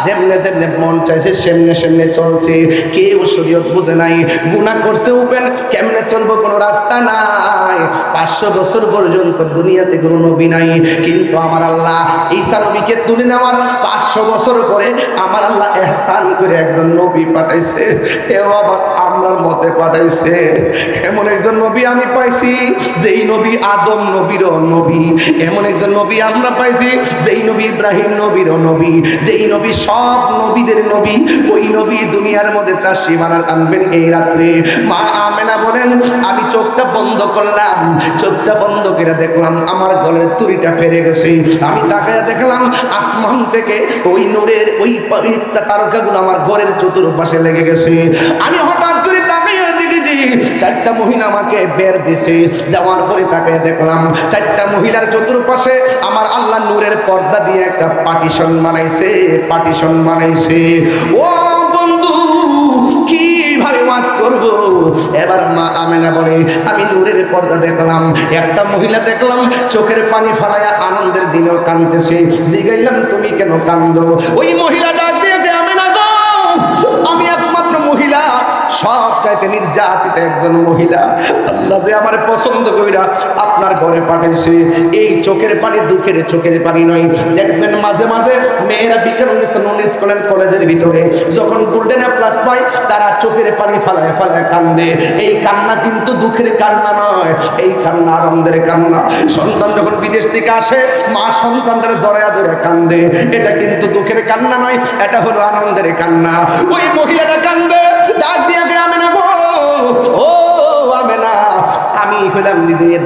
যেমনে যেমনে মন চাইছে সেমনে সেমনে চলছে। কেউ শরীয়ত বুঝে নাই, গুনাহ করছে উপেন, কেমনে চলবো কোনো রাস্তা নাই। 500 বছর পর্যন্ত দুনিয়াতে কোনো নবী নাই, কিন্তু আমার আল্লাহ ঈসা নবীকে তুলে নেওয়ার 500 বছর পরে আমার আল্লাহ ইহসান করে একজন নবী পাঠাইছে। এও আবার আমরার মতে পাঠাইছে। এমন একজন নবী আমি পাইছি, যেই নবী আদম নবীরও নবী। এমন একজন নবী আমরা পাইছি, যেই নবী ইব্রাহিম নবীরও নবী, যেই নবী সব নবীদের নবী। ওই নবী দুনিয়ার মধ্যে তার সীমানা আনবেন এই রাত্রে। মা আমেনা বলেন, আমি চোখটা বন্ধ করলাম, চোখটা বন্ধ করে দেখলাম আমার গলের তুড়িটা ফেরে গেছে। আমি তাকায় দেখলাম আসমান থেকে ওই নূরের ওই তারকাগুলো আমার ঘরের চতুর্পাশে লেগে গেছে। আমি হঠাৎ করে তাকায় দেখেছি 4টা মহিলা আমাকে বের দিছে। দেওয়ার পরে তাকায় দেখলাম 4টা মহিলার চতুর্পাশে আমার আল্লাহ নূরের পর্দা দিয়ে একটা পার্টিশন বানাইছে, পার্টিশন বানাইছে। ও বন্ধু, কিভাবে ওয়াজ করব? এবার মা আমেনা বলে, আমি নূরের পর্দা দেখলাম, একটা মহিলা দেখলাম চোখের পানি ফেলায়া আনন্দের দিনেও কাঁদতেছে। জিগাইলাম, তুমি কেন কান্দো? ওই মহিলা ডাক দিয়ে, আমেনা গো, আমি একমাত্র মহিলা, সব চাইতে নির্যাতিত একজন মহিলা। আল্লাহ যে আমার পছন্দ কইরা আপনার ঘরে পাঠাইছে, এই চোখের পানি দুঃখের চোখের পানি নয়। দেখবেন মাঝে মাঝে মেয়েরা বিকেল স্কুলের কলেজের ভিতরে যখন গোল্ডেন প্লাস পায়, তারা চোখের পানি ফালায় ফালায় কান্দে। এই কান্না কিন্তু দুঃখের কান্না নয়, এই কান্না আনন্দের কান্না। সন্তান যখন বিদেশ থেকে আসে, মা সন্তানদের জড়ায়া ধরে কান্দে, এটা কিন্তু দুঃখের কান্না নয়, এটা হলো আনন্দের কান্না। ওই মহিলাটা কান্দে, ডাক দিয়া গে আমেনা গো, ও আমেনা, আমি হলাম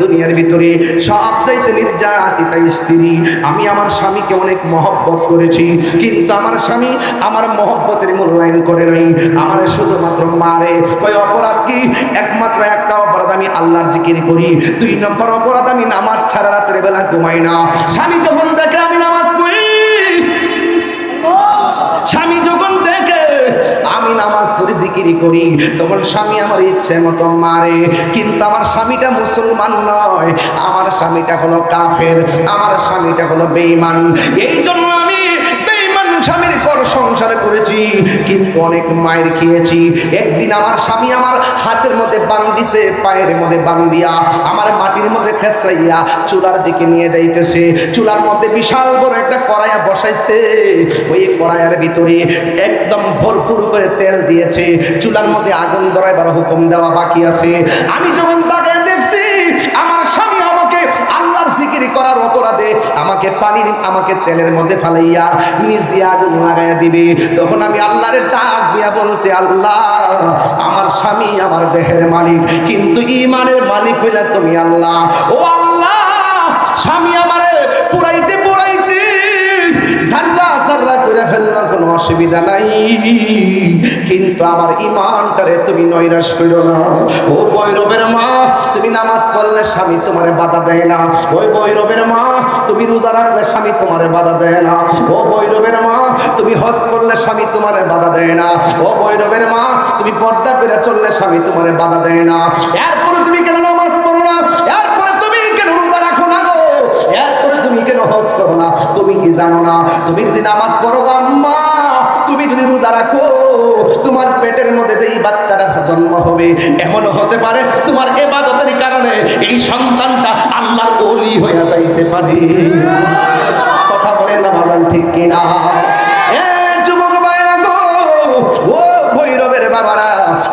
দুনিয়ার ভিতরে সবচাইতে নির্যাতিতা স্ত্রী। আমি আমার স্বামীকে অনেক মহব্বত করেছি, কিন্তু আমার স্বামী আমার মহব্বতের মূল্যায়ন করে নাই, আমার শুধুমাত্র মারে। ওই অপরাধ কি? একমাত্র একটা অপরাধ, আমি আল্লাহর জিকির করি। 2 নম্বর অপরাধ, আমি নামাজ ছাড়া রাতের বেলা ঘুমাই না। স্বামী যখন দেখে আমি নামাজ পড়ি, স্বামী যখন দেখে আমি নামাজ পড়ি জিকিরি করি, তখন স্বামী আমার ইচ্ছে মতো মারে। কিন্তু আমার স্বামীটা মুসলমান নয়, আমার স্বামীটা হলো কাফের, আমার স্বামীটা হলো বেঈমান। এই জন্য আমি বেঈমান স্বামীর ঘর সংসার করেছি, কিন্তু অনেক মায়ের খেয়েছি। একদিন আমার স্বামী আমার হাতের মধ্যে বান্ধিছে, পায়ের মধ্যে বান্ধিয়া আমার মাটির মধ্যে খেসরাইয়া চুলার দিকে নিয়ে যাইতেছে। চুলার মধ্যে বিশাল বড় একটা কড়াইয়া বসাইছে, ওই কড়াইয়ের ভিতরে একদম ভরপুর করে তেল দিয়েছে। চুলার মধ্যে আগুন ধরাইবার হুকুম দেওয়া বাকি আছে। আমি যখন তাকে দেখছি, আমার স্বামী আমাকে আল্লাহর জিকির করার অপরাধে আমাকে তেলের মধ্যে ফালাইয়া নিজ দিয়ে আগুন লাগাইয়া দিবে, তখন আমি আল্লাহর ডাক দিয়া বলছি, আল্লাহ, আমার স্বামী আমার দেহের মালিক, কিন্তু ঈমানের মালিক হইলা তুমি আল্লাহ। ও আল্লাহ, স্বামী আমারে পুরাইতে পুরাইতে জাররা জাররা করে ফেললাম, কোনো অসুবিধা নাই, কিন্তু আমার ঈমানটারে তুমি নৈরাশ করো না। ও বৈরবের মা, তুমি নামাজ পড়লে স্বামী তোমারে বাধা দেয় না। ওই বৈরবের মা, তুমি রোজা রাখলে স্বামী তোমারে বাধা দেয় না। ও বৈরবের মা, তুমি হজ করলে স্বামী তোমারে বাধা দেয় না। ও বৈরবের মা, তুমি পর্দা করে চললে স্বামী তোমারে বাধা দেয় না। এরপরে তুমি কেন নামাজ পড়ো না? এরপরে তুমি কেন রোজা রাখো না গো? এরপরে তুমি কেন হজ করো না? তুমি কি জানো না, তুমি যদি নামাজ পড়ো আম্মা, তুমি যদি রোজা রাখো, তোমার পেটের মধ্যে যে এই বাচ্চাটা জন্ম হবে, এমন হতে পারে তোমার ইবাদতের কারণে এই সন্তানটা আল্লাহর ওলি হয়ে যাইতে পারে। কথা বলেন না, বলেন ঠিক কিনা? যুবক ভাইরা গো, ও ভৈরবের বাবারা,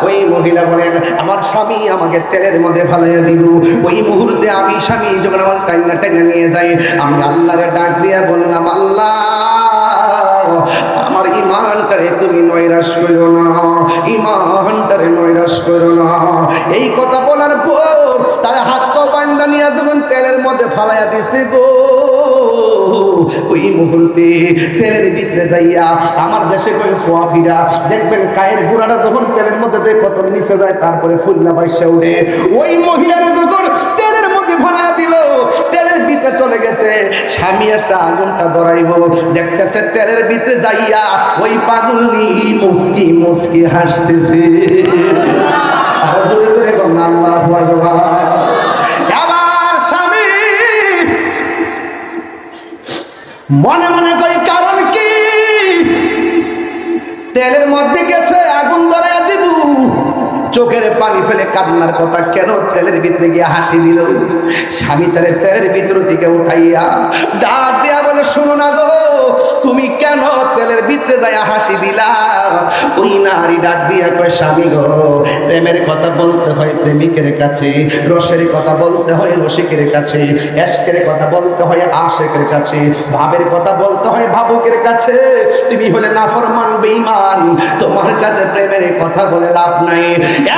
ওই মহিলা বলেন, আমার স্বামী আমাকে তেলের মধ্যে ফালাইয়া দিল। ওই মুহূর্তে আমি স্বামী যখন আমার কান্না টেনে নিয়ে যাই, আমি আল্লাহরে ডাক দিয়ে বললাম, আল্লাহ, আমার ঈমানটারে তুমি নৈরাশ করো না, ঈমানটারে নৈরাশ করো না। এই কথা বলার পর তার হাত পা বান্ধা নিয়ে যখন তেলের মধ্যে ফালাইয়া দিছে গো, ওই মুহূর্তে তেলের ভিতরে যাইয়া আমার দেশে কই ফোয়া ফিরা দেখবেন, কায়ের গুড়াটা যখন তেলের মধ্যে দেয় প্রথম নিচে যায়, তারপরে ফুল্লা বাইসা উঠে। ওই মহিলারা যখন তেলের মধ্যে ফালাইয়া দিল, তেলের ভিতরে চলে গেছে, স্বামী আসছে আগুনটা ধরাইব, দেখতেছে তেলের ভিতরে যাইয়া ওই পাগলনি মুস্কি মুস্কি হাসতেছে। আর জোরে জোরে বলুন আল্লাহু আকবার। আবার স্বামী মনে মনে কই, কারণ কি? তেলের মধ্যে গেছে, আগুন ধরাইয়া দিব, চোখের পানি ফেলে কান্নার কথা কেন তেলের ভিতরে গিয়ে হাসি দিল? স্বামী তারে তেলের ভিতর থেকে উঠাইয়া ডাক দিয়া বলে, শোনো না গো, তুমি কেন তেলের ভিতরে যাইয়া হাসি দিলা? ওই নারী ডাক দিয়া কয়, স্বামী গো, প্রেমের কথা বলতে হয় প্রেমিকের কাছে, রসের কথা বলতে হয় রসিকের কাছে, এশকের কথা বলতে হয় আশেকের কাছে, ভাবের কথা বলতে হয় ভাবুকের কাছে। তুমি হলে নাফরমান বেঈমান, তোমার কাছে প্রেমের কথা বলে লাভ নাই।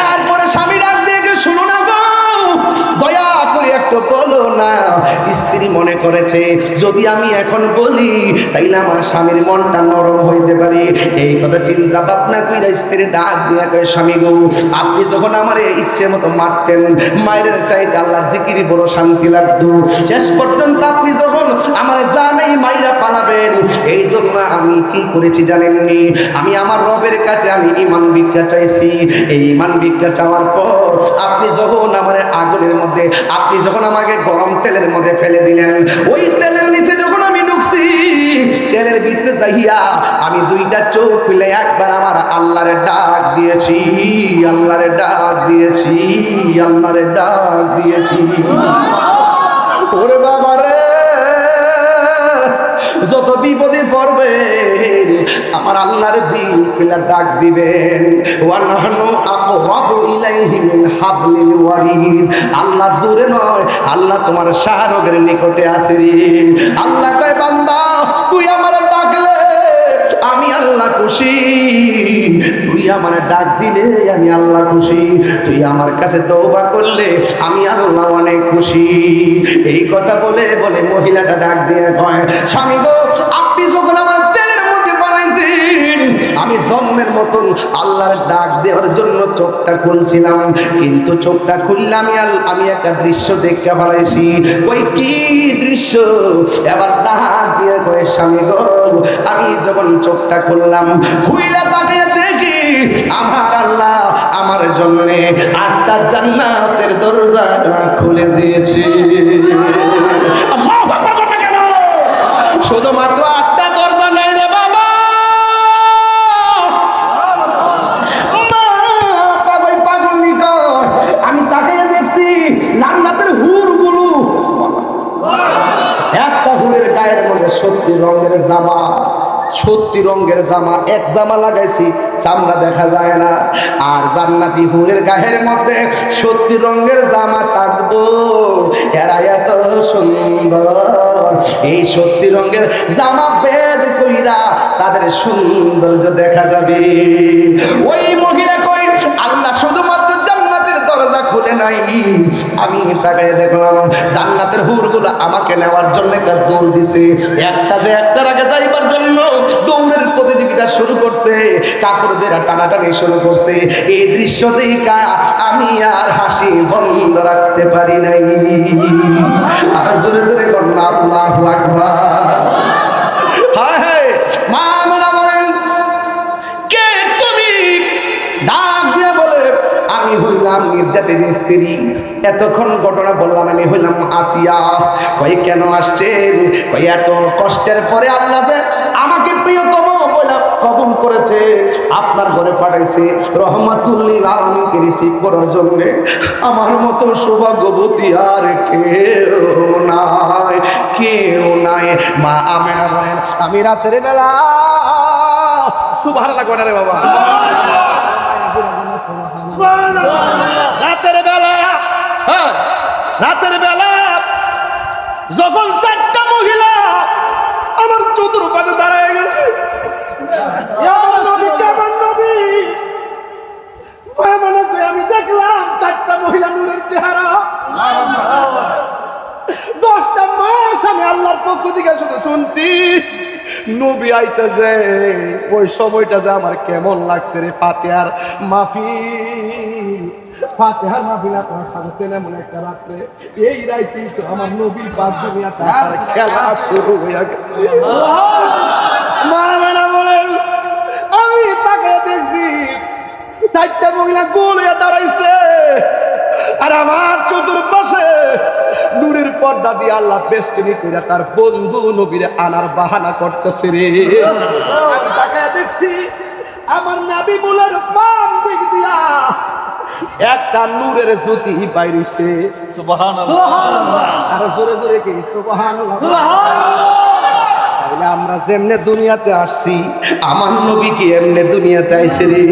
এরপরে স্বামী ডাক দিয়ে, শুনো না গো, দয়া করে একটু বলো না। স্ত্রী মনে করেছে যদি আমি এখন বলি তাইলে আমার স্বামীর মনটা নরম হইতে পারে। এই কথা চিন্তা ভাবনা কইরা স্ত্রী ডাক দিয়া কয়, স্বামী গো, আপনি যখন আমারে ইচ্ছে মতো মারতেন, মায়ের চাইতে আল্লাহর জিকিরি বড় শান্তি লাগতো। শেষ পর্যন্ত আপনি যখন আমারে জানাই মাইরা পালাবেন, এই জন্য আমি কি করেছি জানেননি? আমি আমার রবের কাছে আমি ঈমান ভিক্ষা চাইছি। এই ঈমান ভিক্ষা চাওয়ার পর আপনি যখন আমারে আগুনের মধ্যে, আপনি যখন আমাকে গরম তেলের মধ্যে ফেলে দিলেন, ওই তেলের নিচে যখন আমি ঢুকছি, তেলের ভিতরে যাইয়া আমি দুইটা চোখ খুলে একবার আমার আল্লাহরে ডাক দিয়েছি, আল্লাহরে ডাক দিয়েছি, আল্লাহরে ডাক দিয়েছি। ওরে বাবা রে, যত বিপদে পড়বে আমার আল্লাহর দিল খুলে ডাক দিবেন। ওয়ানাহনু আকরাবু ইলাইহি মিন হাবলিল ওয়ারিদ। আল্লাহ দূরে নয়, আল্লাহ তোমার শাহরগের নিকটে আছে রে। আল্লাহ কয় বান্দা তুই আমার ডাকলে আমি আল্লাহ খুশি, তুই আমার ডাক দিলে আমি আল্লাহ খুশি, তুই আমার কাছে তওবা করলে আমি আল্লাহ অনেক খুশি। এই কথা বলে বলে মহিলাটা ডাক দিয়ে কয়, স্বামী গো আপনি যখন আমার তেলের মধ্যে বানাইছেন আমি জন্মের মতন আল্লাহর ডাক দেওয়ার জন্য চোখটা খুলছিলাম, কিন্তু চোখটা খুললাম আমি একটা দৃশ্য দেখতে পাইছি। ওই কি দৃশ্য? এবার ডাক দিয়ে কয়, স্বামী গো আমি যখন চোখটা খুললাম খুইলা তাকিয়ে দেখি আমার আল্লাহ আমার জন্য 8টা জান্নাতের দরজা খুলে দিয়েছে। আল্লাহু আকবার কথা কেন? শুধুমাত্র 8টা দরজা নাই রে বাবা, পাগল নিকট আমি তাকিয়ে দেখছি জান্নাতের হুরগুলো, একটা হুরের গায়ের মধ্যে 70 রঙের জামা, 70 রঙের জামা, এক জামা লাগাইছি চামড়া দেখা যায় না। আর জান্নাতি হুরের গায়ের মধ্যে 70 রঙের জামা থাকবো, এরা এত সুন্দর। এই 70 রঙের জামা বেদ কইরা তাদের সৌন্দর্য দেখা যাবে। ওই মহিলা কই আল্লাহ শুধুমাত্র জান্নাতের দরজা খুলে নাই, আমি তাকায় দেখলাম জান্নাতের হুরগুলো আমাকে নেওয়ার জন্য একটা দৌড় দিছে। একটা যে একটার আগে যাইবার জন্য দৌড়ের প্রতিযোগিতা শুরু করছে, কাপড় দিয়ে টানাটানি শুরু করছে। এই দৃশ্য দেখা আমি আর হাসি বন্ধ রাখতে পারি নাই। আর জোরে জোরে কন্যা আল্লাহু আকবার। হায় হায়, মা মনা বলেন কে তুমি? ডাক দিয়ে বলে আমি হইলাম নির্যাতিত স্ত্রী। এতক্ষণ ঘটনা বললাম আমি হইলাম আসিয়া। কই কেন আসছেন? কই এত কষ্টের পরে আল্লাহ যে আমাকে প্রিয়তম বলে কবুল করেছে, আপনার ঘরে পাঠাইছে রহমাতুল লিল আলামিনকে রিসিভ করার জন্য। আমার মতো সৌভাগ্যবতী আর কেউ নাই, কেউ নাই। মা আমেনা বলেন আমি রাতের বেলা, সুবহানাল্লাহ কয় না রে বাবা, রাতের বেলা, রাতের বেলা যখন 4টা মহিলা আমার চতুর্পাশে দাঁড়ায় গেছে, আমি দেখলাম 4টা মহিলা নূরের চেহারা। 10টা মাস আমি আল্লাহর পক্ষ থেকে শুধু শুনছি নবী আইতেছে। ওই সময়টা যে আমার কেমন লাগছে রে। ফাতিহার মাহফিল, ফাতিহার মাহফিল আপনার সাজতেন এমন একটা রাত্রে, এই রাইতেই তো আমার নবী পাক দুনিয়াতে আসার খেলা শুরু হয়ে গেছে। মা মেনা বলেন আমি তাকে দেখছি 4টা মহিলা গোল হয়ে দাঁড়াইছে, আর আমার চতুর্পাশে নূরের পর্দা দিয়ে আল্লাহ বেষ্টনী কইরা তার বন্ধু নবীরে আনার বাহানা করতেছে রে। আমি তাকে দেখছি আমার নবী মুলের বাম দিক দিয়া একটা নূরের জ্যোতি বাইরেছে। সুবহানাল্লাহ, আর জোরে জোরে কি সুবহানাল্লাহ, সুবহানাল্লাহ। তাহলে আমরা যেমনে দুনিয়াতে আসছি আমার নবী কি এমনে দুনিয়াতে আইছে রে।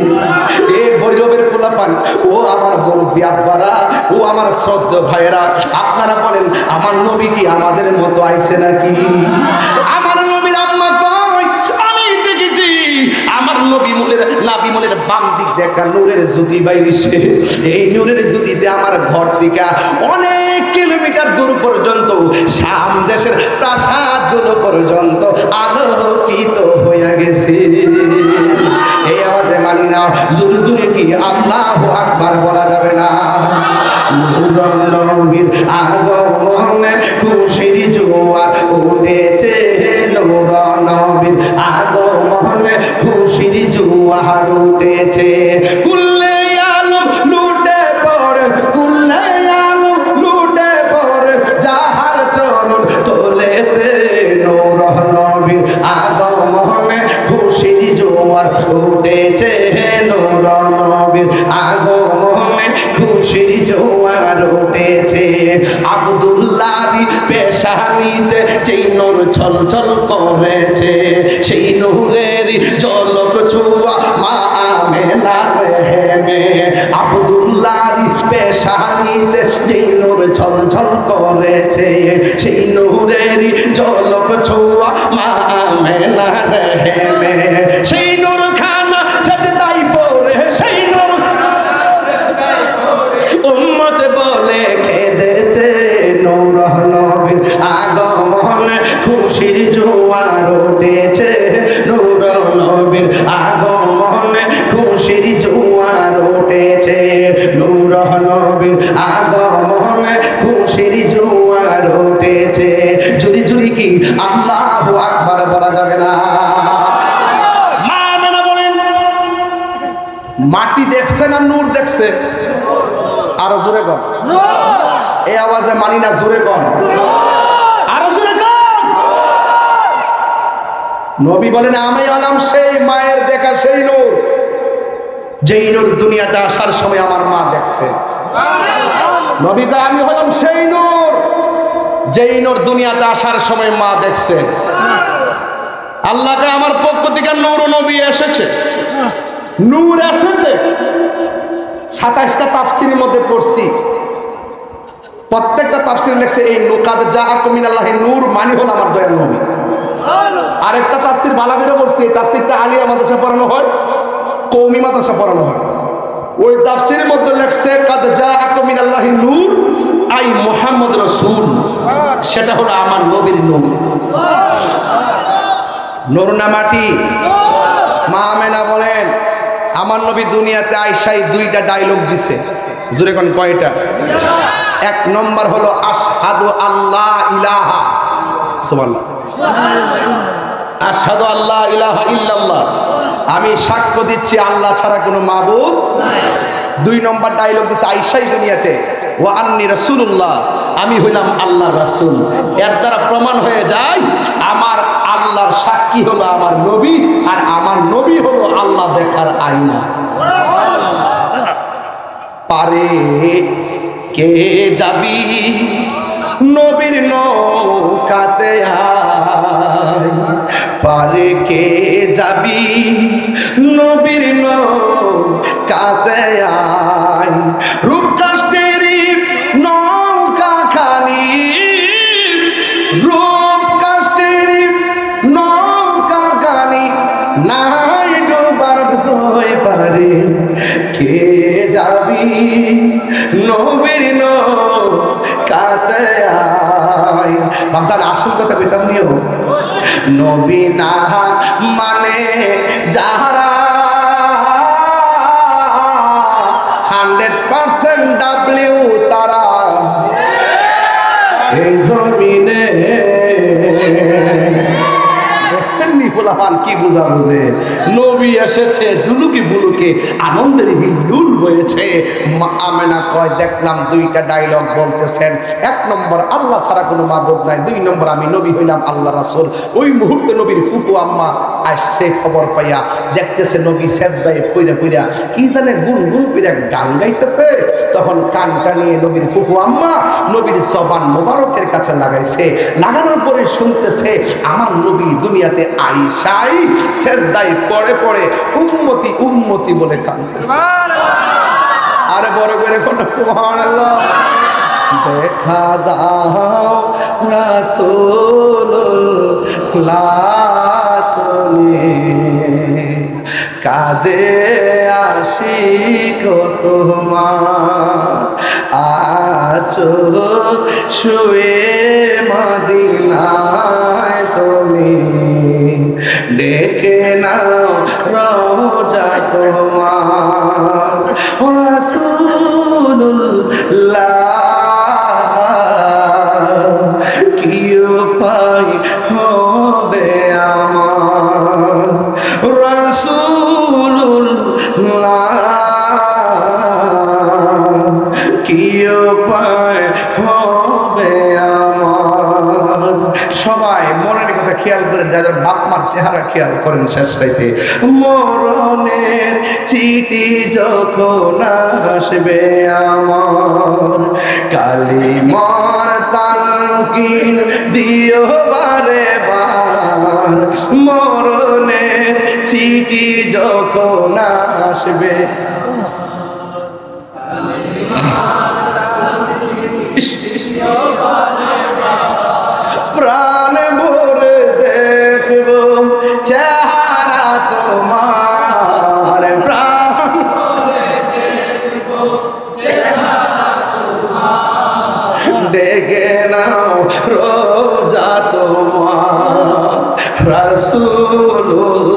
এ ভৈরবের পোলাপান, ও আমার মুরব্বি আব্বারা, ও আমার শ্রদ্ধেয় ভাইয়েরা, আপনারা বলেন আমার নবী কি আমাদের মতো আইছে নাকি? আমার নবীর আম্মা কয় আমি দেখেছি আমার নবী মুলের বাম দিক দিয়ে একটা নূরের জ্যোতি বাইরেছে। এই নূরের জ্যোতিতে আমার ঘর থেকে অনেক কিলোমিটার দূর পর্যন্ত শাম দেশের প্রাসাদগুলো পর্যন্ত আলোকিত হয়ে গেছে। এই আওয়াজে মানি না, জোরে জোরে কি আল্লাহু আকবার বলা যাবে না? নবীর আগমনে খুশির জোয়ার উঠেছে, নবীর আগমনে খুশির জোয়ার উঠেছে। কুল্লে আলম লুটে পড়ে, কুল্লে আলম লুটে পড়ে, যাহার চরণ তোলেতে নূর নবীর আগমনে জোয়ার উঠেছে নূর নবীর আগমনে খুশির জোয়ার উঠেছে আব্দুল্লাহর পেশানিতে যেই নূর ছলছল করেছে সেই নূরের ঝলক ছোঁয়া মা আমেনার রেহেমে আব্দুল্লাহর পেশানিতে যেই নূর ছলছল করেছে সেই নূরের ঝলক ছোঁয়া মা আমেনার রেহেমে সেই নূর খানা সাজদায় পড়ে সেই নূর উম্মত বলে কেঁদেছে নূর নবীর আগমনে খুশির জোয়ার উঠেছে নূর নবীর আগমনে খুশির জোয়ার উঠেছে নূর নবীর আগমনে খুশির জোয়ার উঠেছে জুরি জুরি কি আল্লাহু আকবার বলা যাবে না মা মেনা বলেন মাটি দেখছে না নূর দেখছে আরো জোরে কর এই আওয়াজে মানি না জোরে কর আরো জোরে কর নবী বলেন আমি হলাম সেই মায়ের দেখা সেই নূর যেই নূর দুনিয়াতে আসার সময় আমার মা দেখছে নবী তো আমি হলাম সেই নূর যেই নূর দুনিয়াতে আসার সময় মা দেখছে আল্লাহকে আমার পক্ষ থেকে নূর নবী এসেছে নূর এসেছে 27টা তাফসীরের মধ্যে পড়ছি প্রত্যেকটা তাফসীর লেখছে এই নুকাদ জাআকুম মিনাল্লাহি নূর মানে হলো আমার দয়াল নবী আরেকটা তাফসীর বালাবিরে পড়ছি এই তাফসীরটা আলিয়া মাদ্রাসা পড়ানো হয় কওমি মাদ্রাসা পড়ানো হয় ওই তাফসীরের মধ্যে লেখছে কাদ জাআকুম মিনাল্লাহি নূর আই মুহাম্মদ রাসূল সেটা হলো আমার নবীর নূর নূর না মাটি মা আমেনা বলেন আমার নবী দুনিয়াতে আইসাই 2টা ডায়লগ দিছে জোরে কোন কয়টা এক নম্বর হলো আশহাদু আল্লাহ ইলাহা সুবহানাল্লাহ আশহাদু আল্লাহ ইলাহা ইল্লাল্লাহ আমি সাক্ষ্য দিচ্ছি আল্লাহ ছাড়া কোনো মাবুদ নাই 2 নম্বর ডায়লগ দিছে আইসাই দুনিয়াতে ওয়া আন্নী রাসূলুল্লাহ আমি হইলাম আল্লাহর রাসূল এর দ্বারা প্রমাণ হয়ে যায় আমার আল্লাহর সাক্ষী হলো আমার নবী আর আমার নবী হলো আল্লাহ দেখার আয়না পারে কে যাবি নবীর নৌকাতে আয় পারে কে যাবি নবীর নৌকাতে আয় রূপকাষ্টেরি নৌকা খানি রূপকাষ্টেরি নৌকা খানি নাই ডোবার ভয় পারে কে যাবি নবীর নৌকাতে আয় ভাষার আসল কথা পেতাম নিও নবী না মানে যাহারা 100% ডাব্লিউ তারা এই জমিনে দেখছেন নি ফুলাহান কি বুঝা বুঝে নবী এসেছে দুলুকি বুলুকে আনন্দের হিল্লুল বয়েছে আমেনা কয় দেখলাম 2টা ডায়লগ বলতেছেন 1 নম্বর আল্লাহ ছাড়া কোনো মাবুদ নাই 2 নম্বর আমি নবী হইলাম আল্লাহ রাসূল ওই মুহূর্তে নবীর ফুফু আম্মা আসছে খবর পাইয়া দেখতেছে নবী সেজদায় পইরা পইরা কি জানে গুনগুন কইরা গান গাইতেছে তখন কানটা নিয়ে নবীর ফুফু আম্মা নবীর জবান মোবারকের কাছে লাগাইছে লাগানোর পরে শুনতেছে আমার নবী দুনিয়াতে আইসাই সেজদায় পড়ে পড়ে উম্মতি উম্মতি বলে কাঁদতেছে সুবহানাল্লাহ আরে বড় করে কোন সুবহানাল্লাহ দেখা দাও রাসূলুল্লাহ তুমি কাঁদে আশিক তোমার আছো শুয়ে মদিনায় তুমি ডেকে নাও রোজা তোমার রাসূলুল্লাহ কি উপায় হবে আমার রাসূলুল্লাহ কি উপায় হবে আমার সবাই মনের কথা খেয়াল করে বাপ মার চেহারা খেয়াল করেন শেষ রাইতে মরণের চিঠি যখন আসবে আমার কালিমার তালকিন দিও বারে বার মরণের চিঠি যখন আসবে প্রাণ ভরে দেখব চেহারা তোমার প্রাণ ডেকে নাও রোজা তোমার রাসূলুল্লাহ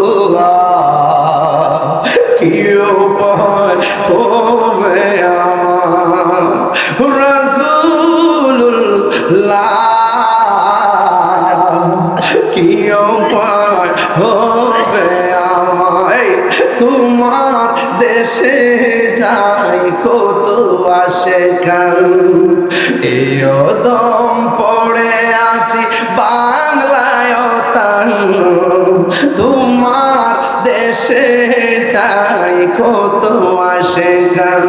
কি উপায় হবে আমার রাসূলুল্লাহ কি উপায় হবে আমার তোমার দেশে যাই কত আসে কাল এও দম পড়ে আছি বাংলায় তান তোমার দেশে যাই কত আসে কাল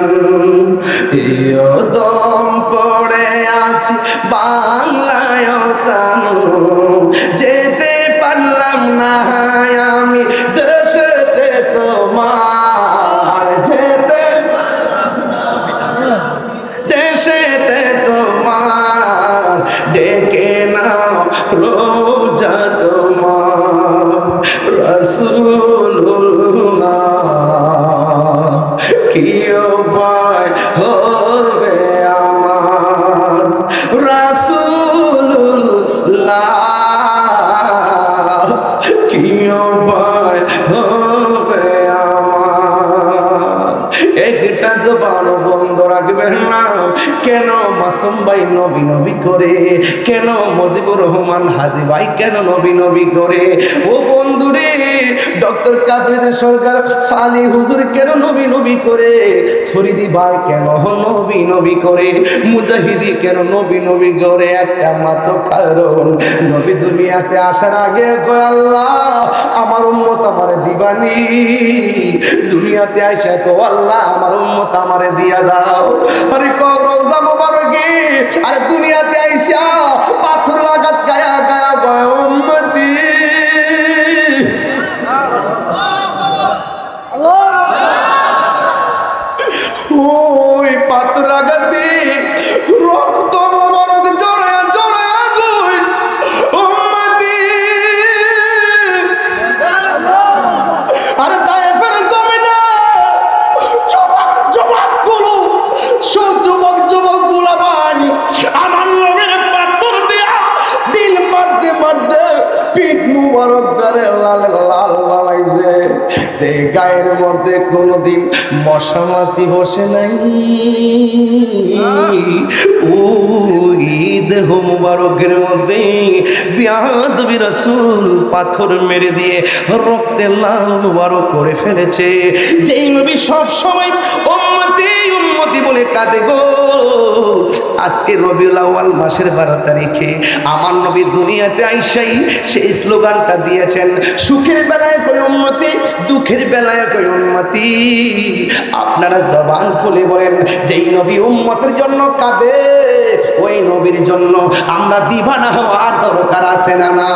এও দম পড়ে আছি বাংলায় তান যেতে পারলাম না আমি দেশেতে তোমার যেতে দেশেতে তোমার ডেকে নাও রোজা তোমার রাসূলুল্লাহ কি উপায় হবে আমার রাসূলুল্লাহ কি উপায় হবে আমার একটা জবান বন্ধ রাখবেন না কেন মাসুম ভাই নবী নবী করে কেন মুজিবুর রহমান হাজী ভাই কেন নবী নবী করে ও বন্ধুরে ডক্টর কাফির সরকার সালি হুজুর কেন নবী নবী করে ফরিদি ভাই কেন নবী নবী করে মুজাহিদি কেন নবী নবী করে একটা মাত্র কারণ নবী দুনিয়াতে আসার আগে কয় আল্লাহ আমার উম্মত আমারে দিবানি দুনিয়াতে আইসা তো আল্লাহ আমার উম্মত আমারে দিয়া দাও আরে রওজা মোবারকে আরে দুনিয়াতে আইসা পাথর লাগাত গায়া গায়া গয় উম্মতি ওই পাথর লাগাতে রক্ত মোবারক জড়ে জড়ে আগুই উম্মতি আরে তায়েফের জমিনে যুবক গুলো যুবক গুলা ভাই আমার নবীর পাথর দিয়া দিল মারতে মারতে পিঠ মুবারক করে লাল লাল লালাইছে যে গায়ের মধ্যে কোনোদিন মশা মাছি বসে নাই ও ঈদ মুবারকের মধ্যে বিয়াদবি রাসূল পাথর মেরে দিয়ে রক্তে লাল মুবারক করে ফেলেছে যেই নবী সব সময় উম্মতি বলে কাঁদে গো আজকে রবিউল আউয়াল মাসের 12 তারিখে আমার নবী দুনিয়াতে আইসাই সেই স্লোগানটা দিয়েছেন সুখের বেলায় কই উম্মতি দুঃখের বেলায় কই উম্মতি আপনারা জবান খুলে বলেন যেই নবী উম্মতের জন্য কাঁদে ওই নবীর জন্য আমরা দিবানা হওয়ার দরকার আছে না না